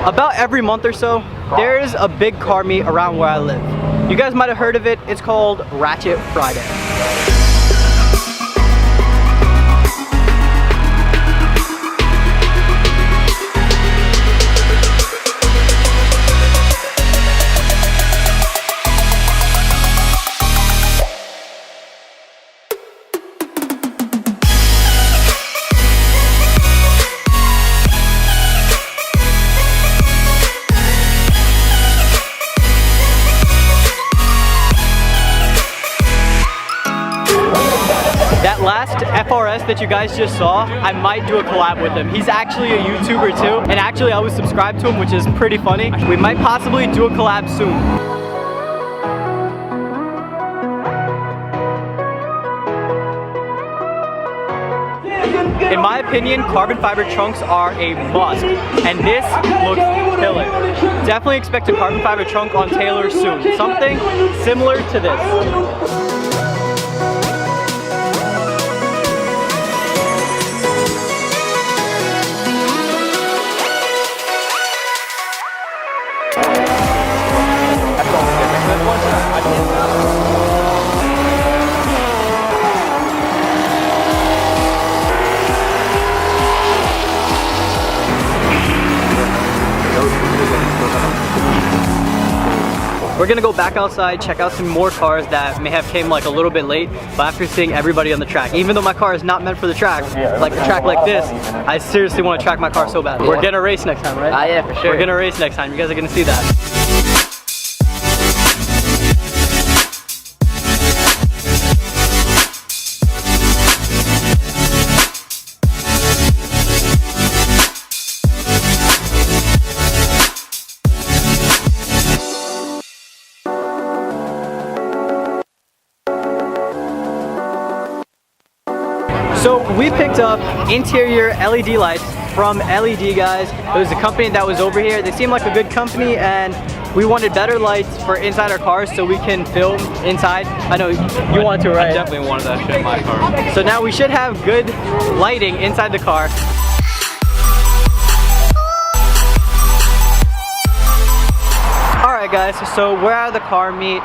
About every month or so, there's a big car meet around where I live. You guys might have heard of it. It's called Ratchet Friday. That last FRS that you guys just saw, I might do a collab with him. He's actually a YouTuber too, and actually I was subscribed to him, which is pretty funny. We might possibly do a collab soon. In my opinion, carbon fiber trunks are a must, and this looks killer. Definitely expect a carbon fiber trunk on Taylor soon. Something similar to this. We're gonna go back outside, check out some more cars that may have came like a little bit late, but after seeing everybody on the track, even though my car is not meant for the track, like a track like this, I seriously want to track my car so bad. We're gonna race next time, right? Yeah, for sure. We're gonna race next time. You guys are gonna see that. So we picked up interior LED lights from LED guys. It was a company that was over here. They seem like a good company, and we wanted better lights for inside our cars so we can film inside. I know you want to, right? I definitely wanted that shit in my car. So now we should have good lighting inside the car. Alright guys, so we're at the car meet.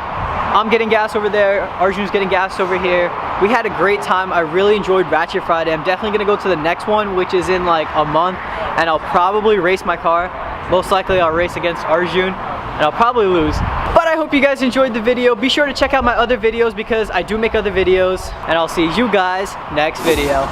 I'm getting gas over there, Arjun's getting gas over here. We had a great time. I really enjoyed Ratchet Friday. I'm definitely gonna go to the next one, which is in like a month, and I'll probably race my car. Most likely I'll race against Arjun, and I'll probably lose. But I hope you guys enjoyed the video. Be sure to check out my other videos because I do make other videos, and I'll see you guys next video.